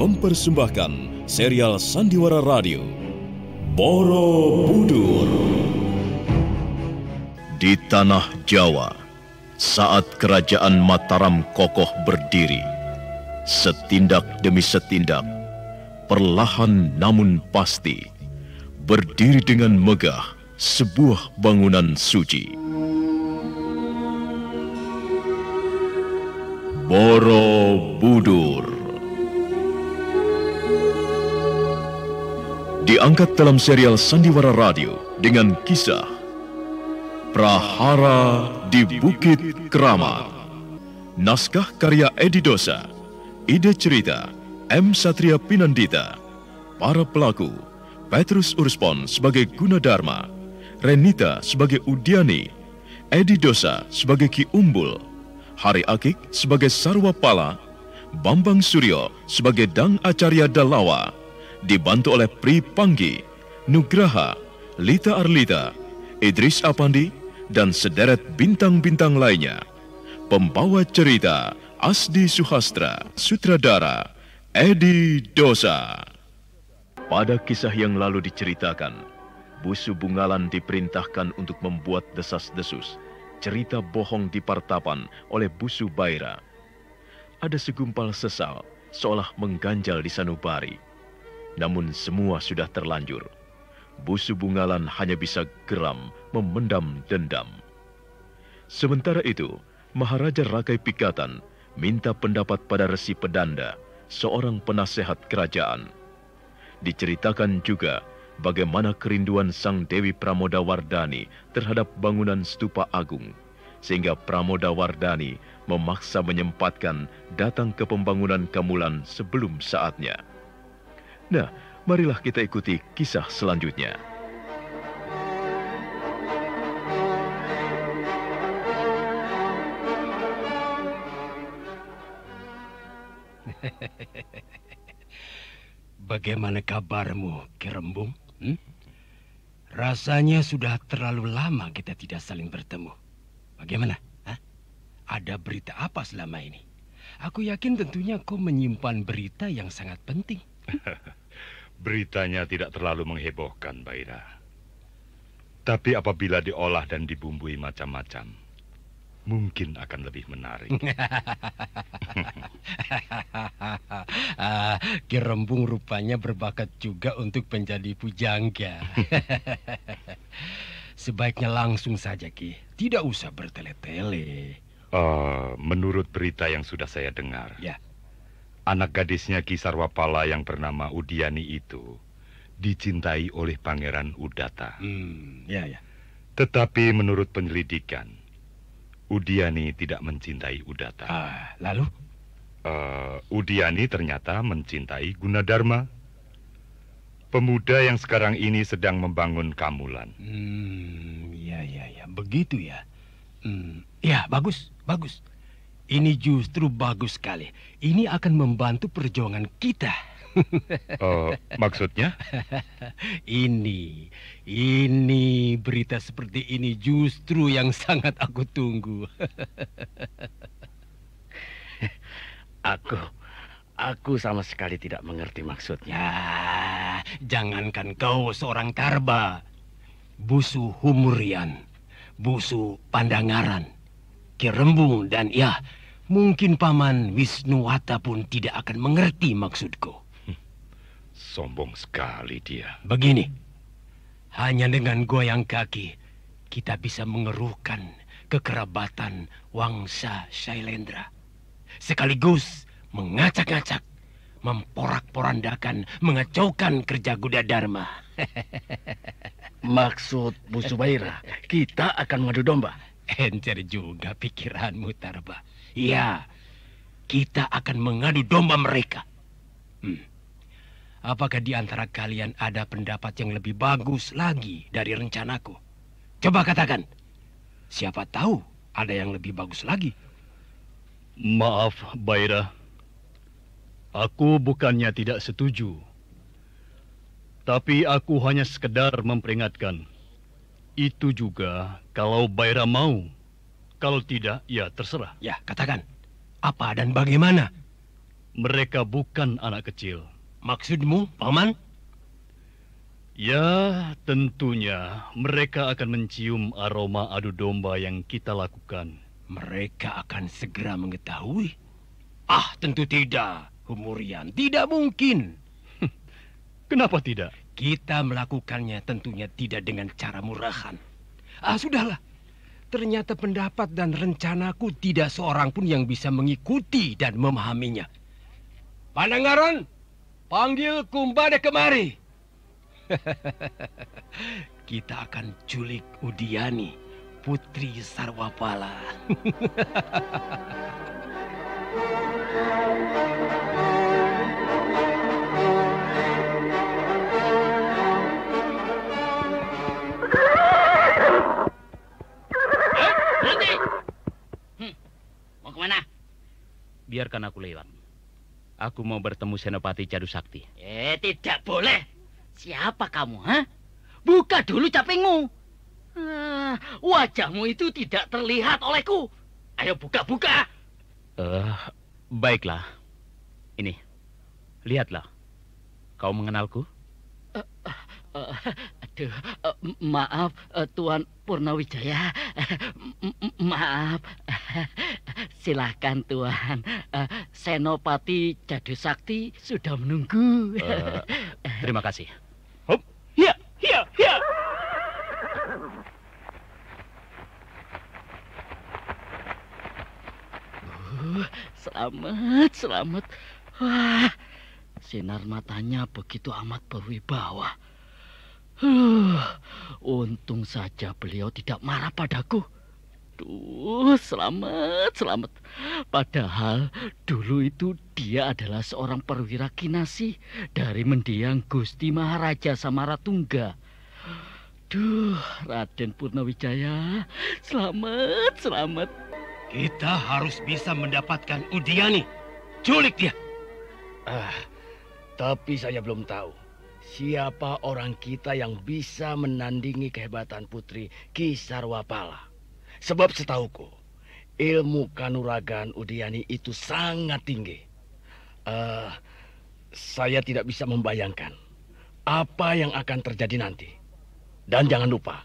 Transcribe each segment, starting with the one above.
mempersembahkan serial Sandiwara Radio Borobudur. Di tanah Jawa, saat kerajaan Mataram kokoh berdiri, setindak demi setindak, perlahan namun pasti, berdiri dengan megah sebuah bangunan suci. Borobudur diangkat dalam serial Sandiwara Radio dengan kisah Prahara di Bukit Keramat. Naskah karya Edi Dosa, ide cerita M. Satria Pinandita. Para pelaku: Petrus Urspon sebagai Gunadarma, Renita sebagai Udiani, Edi Dosa sebagai Ki Umbul, Hari Akik sebagai Sarwapala, Bambang Suryo sebagai Dang Acarya Dalawa, dibantu oleh Pri Panggi, Nugraha, Lita Arlita, Idris Apandi, dan sederet bintang-bintang lainnya. Pembawa cerita Asdi Suhastra, sutradara Edi Dosa. Pada kisah yang lalu diceritakan, Busu Bungalan diperintahkan untuk membuat desas-desus cerita bohong di Partapan oleh Busu Baira. Ada segumpal sesal seolah mengganjal di sanubari. Namun semua sudah terlanjur. Busu Bungalan hanya bisa geram memendam dendam. Sementara itu, Maharaja Rakai Pikatan minta pendapat pada Resi Pedanda, seorang penasehat kerajaan. Diceritakan juga bagaimana kerinduan Sang Dewi Pramodawardhani terhadap bangunan stupa agung, sehingga Pramodawardhani memaksa menyempatkan datang ke pembangunan Kamulan sebelum saatnya. Nah, marilah kita ikuti kisah selanjutnya. Bagaimana kabarmu, Ki Rembung? Rasanya sudah terlalu lama kita tidak saling bertemu. Bagaimana? Ada berita apa selama ini? Aku yakin tentunya kau menyimpan berita yang sangat penting. Beritanya tidak terlalu menghebohkan, Baira. Tapi apabila diolah dan dibumbui macam-macam, mungkin akan lebih menarik. Ki Rembung rupanya berbakat juga untuk menjadi pujangga. Sebaiknya langsung saja, Ki. Tidak usah bertele-tele. Menurut berita yang sudah saya dengar, ya, anak gadisnya Ki Sarwapala yang bernama Udiani itu dicintai oleh Pangeran Udata. Ya. Tetapi menurut penyelidikan, Udiani tidak mencintai Udata. Lalu? Udiani ternyata mencintai Gunadarma, pemuda yang sekarang ini sedang membangun Kamulan. Ya, begitu ya. Ya, bagus. Ini justru bagus sekali. Ini akan membantu perjuangan kita. Maksudnya? Ini berita seperti ini justru yang sangat aku tunggu. Aku sama sekali tidak mengerti maksudnya. Jangankan kau seorang Karba, Busu Humurian, Busu Pandangaran, Ki Rembung, dan mungkin Paman Wisnuwata pun tidak akan mengerti maksudku. Sombong sekali dia. Begini, hanya dengan goyang kaki kita bisa mengeruhkan kekerabatan Wangsa Shailendra, sekaligus mengacak-ngacak, memporak-porandakan, mengacaukan kerja Gunadarma. Maksud Busu Baira, kita akan mengadu domba. Encer juga pikiranmu, Tarba. Ya, kita akan mengadu domba mereka. Apakah di antara kalian ada pendapat yang lebih bagus lagi dari rencanaku? Coba katakan. Siapa tahu ada yang lebih bagus lagi. Maaf, Baira. Aku bukannya tidak setuju. Tapi aku hanya sekedar memperingatkan. Itu juga kalau Baira mau. Kalau tidak, ya terserah. Ya, katakan. Apa dan bagaimana? Mereka bukan anak kecil. Maksudmu, Paman? Ya, tentunya mereka akan mencium aroma adu domba yang kita lakukan. Mereka akan segera mengetahui. Ah, tentu tidak, Humurian. Tidak mungkin. Kenapa tidak? Kita melakukannya tentunya tidak dengan cara murahan. Ah, sudahlah. Ternyata pendapat dan rencanaku tidak seorang pun yang bisa mengikuti dan memahaminya. Pananggaran, panggil Kumbada kemari. Kita akan culik Udiani, putri Sarwapala. Berhenti! Mau kemana? Biarkan aku lewat. Aku mau bertemu Senopati Cadu Sakti. Tidak boleh. Siapa kamu, ha? Buka dulu capingmu. Wajahmu itu tidak terlihat olehku. Ayo buka-buka. Baiklah. Ini, lihatlah. Kau mengenalku? Aduh, maaf Tuan Purnawijaya. Maaf. Silakan Tuan. Senopati Cadu Sakti sudah menunggu. Terima kasih. Ya, ya, ya. Selamat, selamat. Wah, sinar matanya begitu amat berwibawa. Untung saja beliau tidak marah padaku. Selamat, selamat. Padahal dulu itu dia adalah seorang perwira kinasi dari mendiang Gusti Maharaja Samaratungga. Raden Purnawijaya, selamat, selamat. Kita harus bisa mendapatkan Udiani. Culik dia. Tapi saya belum tahu siapa orang kita yang bisa menandingi kehebatan putri Ki Sarwapala. Sebab setahuku, ilmu kanuragan Udiani itu sangat tinggi. Saya tidak bisa membayangkan apa yang akan terjadi nanti. Dan jangan lupa,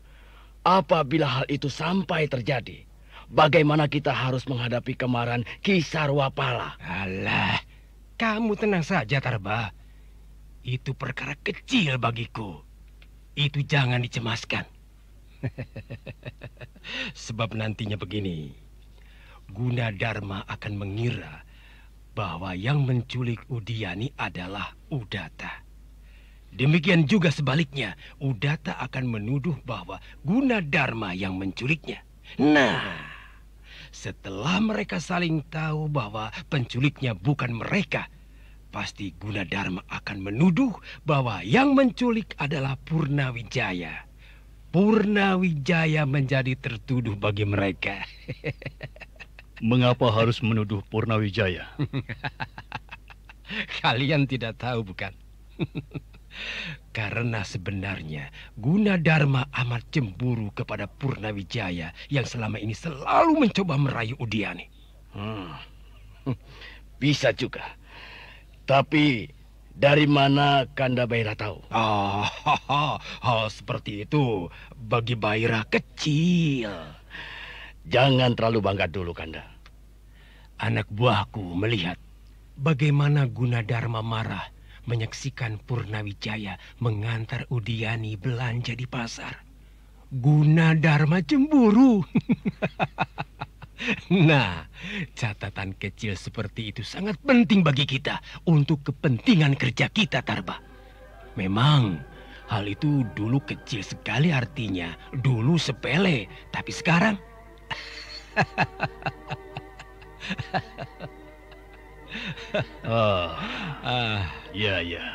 apabila hal itu sampai terjadi, bagaimana kita harus menghadapi kemarahan Ki Sarwapala? Alah, kamu tenang saja, Tarba. Itu perkara kecil bagiku. Itu jangan dicemaskan. Sebab nantinya begini, Gunadarma akan mengira bahwa yang menculik Udiani adalah Udata. Demikian juga sebaliknya, Udata akan menuduh bahwa Gunadarma yang menculiknya. Nah, setelah mereka saling tahu bahwa penculiknya bukan mereka, pasti Gunadarma akan menuduh bahwa yang menculik adalah Purnawijaya. Purnawijaya menjadi tertuduh bagi mereka. Mengapa harus menuduh Purnawijaya? Kalian tidak tahu, bukan? Karena sebenarnya Gunadarma amat cemburu kepada Purnawijaya yang selama ini selalu mencoba merayu Udiani. Bisa juga. Tapi dari mana Kanda Baira tahu? Hal seperti itu bagi Baira kecil. Jangan terlalu bangga dulu, Kanda. Anak buahku melihat bagaimana Gunadarma marah menyaksikan Purnawijaya mengantar Udiani belanja di pasar. Gunadarma cemburu. Nah, catatan kecil seperti itu sangat penting bagi kita untuk kepentingan kerja kita, Tarba. Memang hal itu dulu kecil sekali artinya, dulu sepele, tapi sekarang Ya.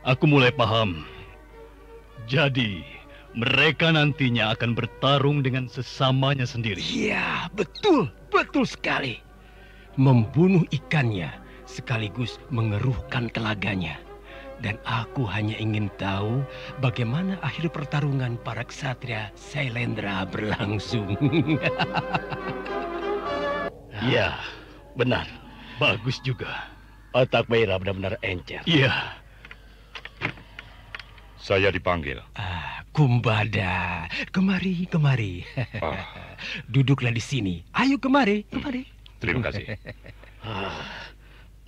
Aku mulai paham. Jadi, mereka nantinya akan bertarung dengan sesamanya sendiri. Ya, betul sekali. Membunuh ikannya sekaligus mengeruhkan telaganya. Dan aku hanya ingin tahu bagaimana akhir pertarungan para ksatria Sailendra berlangsung. Ya, benar. Bagus juga. Otak Baira benar-benar encer. Iya. Saya dipanggil. Kumbada, kemari. Duduklah di sini. Ayo kemari. Terima kasih.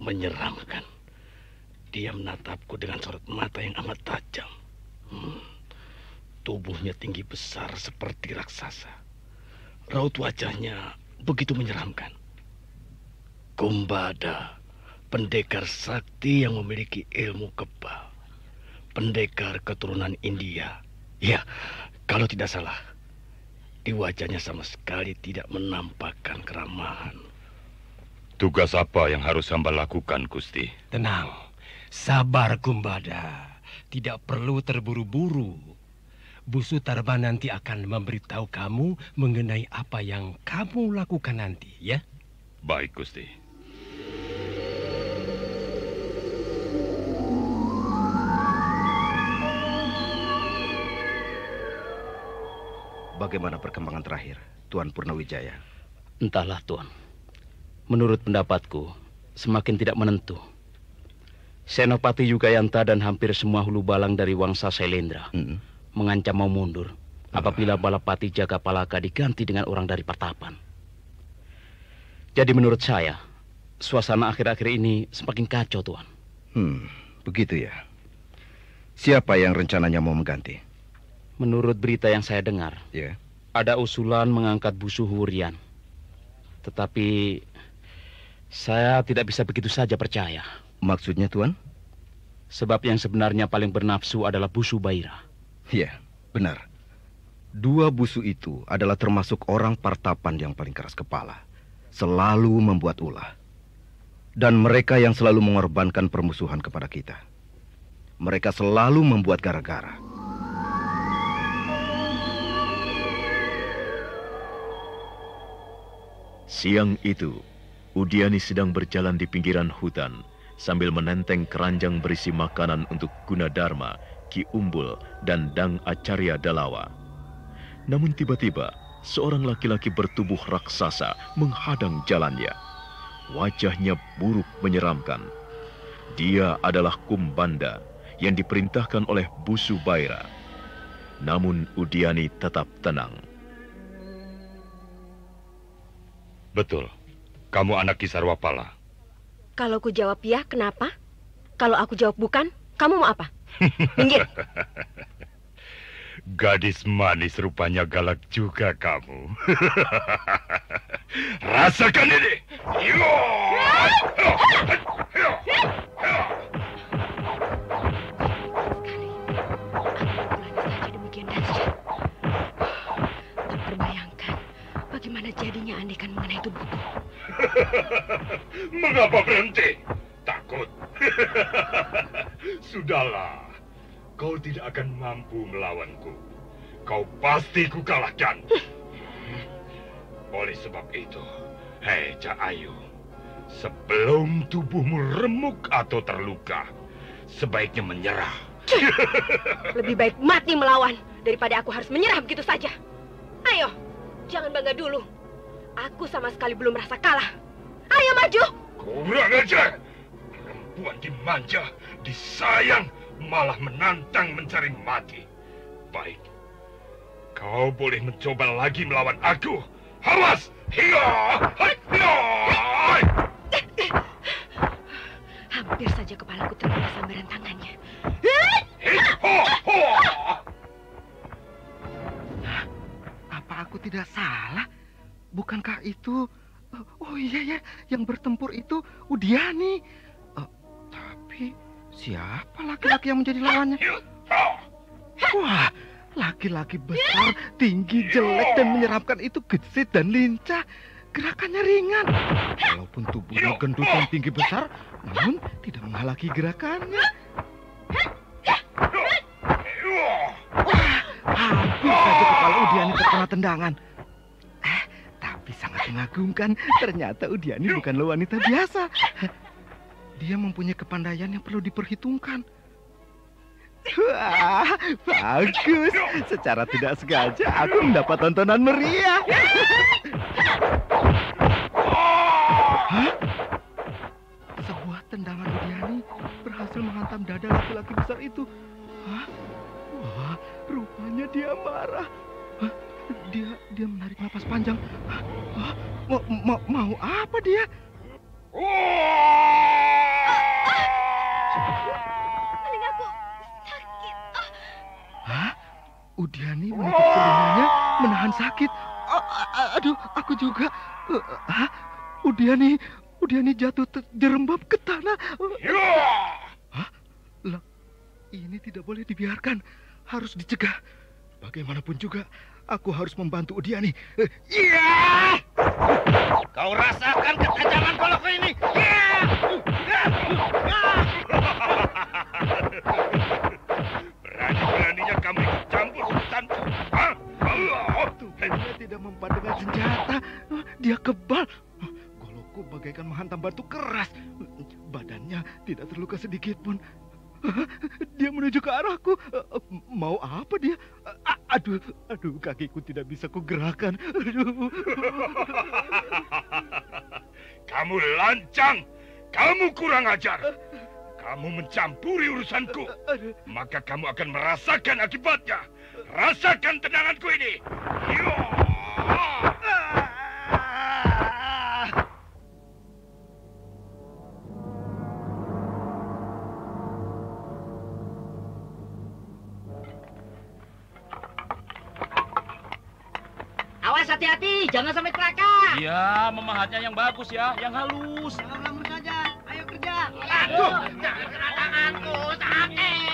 Menyeramkan. Dia menatapku dengan sorot mata yang amat tajam. Tubuhnya tinggi besar seperti raksasa. Raut wajahnya begitu menyeramkan. Kumbada, pendekar sakti yang memiliki ilmu kebal. Pendekar keturunan India. Ya, kalau tidak salah, di wajahnya sama sekali tidak menampakkan keramahan. Tugas apa yang harus hamba lakukan, Gusti? Tenang, sabar Kumbada. Tidak perlu terburu-buru. Bu Sutarma nanti akan memberitahu kamu mengenai apa yang kamu lakukan nanti, ya? Baik, Gusti. Bagaimana perkembangan terakhir, Tuan Purnawijaya? Entahlah, Tuan. Menurut pendapatku, semakin tidak menentu. Senopati Yugayanta dan hampir semua hulu balang dari Wangsa Sailendra mengancam mau mundur apabila Balapati Jagapalaka diganti dengan orang dari Partapan. Jadi menurut saya, suasana akhir-akhir ini semakin kacau, Tuan. Begitu ya. Siapa yang rencananya mau mengganti? Menurut berita yang saya dengar, ada usulan mengangkat Bu Suhurian. Tetapi saya tidak bisa begitu saja percaya. Maksudnya, Tuan? Sebab yang sebenarnya paling bernafsu adalah Bu Subaira. Ya, benar. Dua busu itu adalah termasuk orang Partapan yang paling keras kepala. Selalu membuat ulah. Dan mereka yang selalu mengorbankan permusuhan kepada kita. Mereka selalu membuat gara-gara. Siang itu, Udiani sedang berjalan di pinggiran hutan sambil menenteng keranjang berisi makanan untuk Gunadarma, Ki Umbul, dan Dang Acarya Dalawa. Namun tiba-tiba, seorang laki-laki bertubuh raksasa menghadang jalannya. Wajahnya buruk menyeramkan. Dia adalah Kumbanda yang diperintahkan oleh Bu Subaira. Namun Udiani tetap tenang. Betul. Kamu anak Ki Sarwapala. Kalau ku jawab ya, kenapa? Kalau aku jawab bukan, kamu mau apa? Minggir. Gadis manis rupanya galak juga kamu. Rasakan ini. Bagaimana jadinya andaikan mengenai tubuhku? Mengapa berhenti? Takut? Sudahlah. Kau tidak akan mampu melawanku. Kau pasti kukalahkan. Oleh sebab itu, hei Cak Ayu, sebelum tubuhmu remuk atau terluka, sebaiknya menyerah. Lebih baik mati melawan daripada aku harus menyerah begitu saja. Ayo. Jangan bangga dulu. Aku sama sekali belum merasa kalah. Ayo maju. Kurang ajar. Perempuan dimanja, disayang, malah menantang mencari mati. Baik. Kau boleh mencoba lagi melawan aku. Awas! Hampir saja kepalaku terkena sambaran tangannya. Apa aku tidak salah? Bukankah itu... Oh iya ya, yang bertempur itu Udiani. Tapi siapa laki-laki yang menjadi lawannya? Wah, laki-laki besar, tinggi, jelek, dan menyeramkan itu gesit dan lincah. Gerakannya ringan. Walaupun tubuhnya gendut dan tinggi besar, namun tidak menghalangi gerakannya. Wah, hampir saja kepala Udiani terkena tendangan. Tapi sangat mengagumkan. Ternyata Udiani bukanlah wanita biasa. Dia mempunyai kepandaian yang perlu diperhitungkan. Wah, bagus. Secara tidak sengaja aku mendapat tontonan meriah. Hah? tendangan Udiani berhasil menghantam dada laki-laki besar itu. Hah? Wah, rupanya dia marah. Hah? Dia menarik napas panjang. Hah? Mau apa dia? Telingaku sakit. Hah? Udiani menutup telinganya menahan sakit. Aduh, aku juga. Hah? Udiani jatuh jerembab ke tanah. Hah? Lah, ini tidak boleh dibiarkan. Harus dicegah. Bagaimanapun juga, aku harus membantu Udiani. Iya! Kau rasakan ketajaman golokku ini. Berani-beraninya kamu ikut campur urusanku. Tubuhnya tidak mempan dengan senjata. Dia kebal. Golokku bagaikan menghantam batu keras. Badannya tidak terluka sedikit pun. Dia menuju ke arahku. Mau apa dia? Aduh, kakiku tidak bisa kugerakkan. Aduh. Kamu lancang. Kamu kurang ajar. Kamu mencampuri urusanku. Maka kamu akan merasakan akibatnya. Rasakan tendanganku ini. Awas hati-hati, jangan sampai celaka. Iya, memahatnya yang bagus ya, yang halus. Jangan ngelamun saja, ayo kerja. Aduh, jangan kena tanganku, sakit.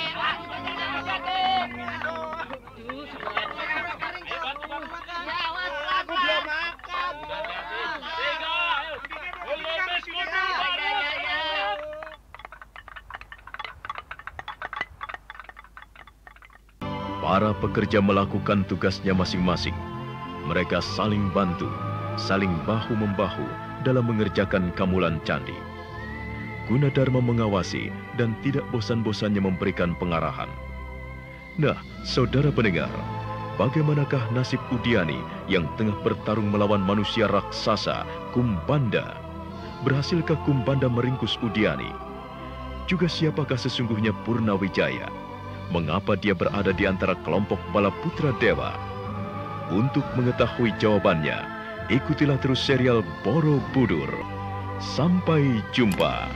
Aku belum makan. Para pekerja melakukan tugasnya masing-masing. Mereka saling bantu, saling bahu-membahu dalam mengerjakan kamulan candi. Gunadarma mengawasi dan tidak bosan-bosannya memberikan pengarahan. Nah, saudara pendengar, bagaimanakah nasib Udiani yang tengah bertarung melawan manusia raksasa Kumbanda? Berhasilkah Kumbanda meringkus Udiani? Juga siapakah sesungguhnya Purnawijaya? Mengapa dia berada di antara kelompok bala putra dewa? Untuk mengetahui jawabannya, ikutilah terus serial Borobudur. Sampai jumpa.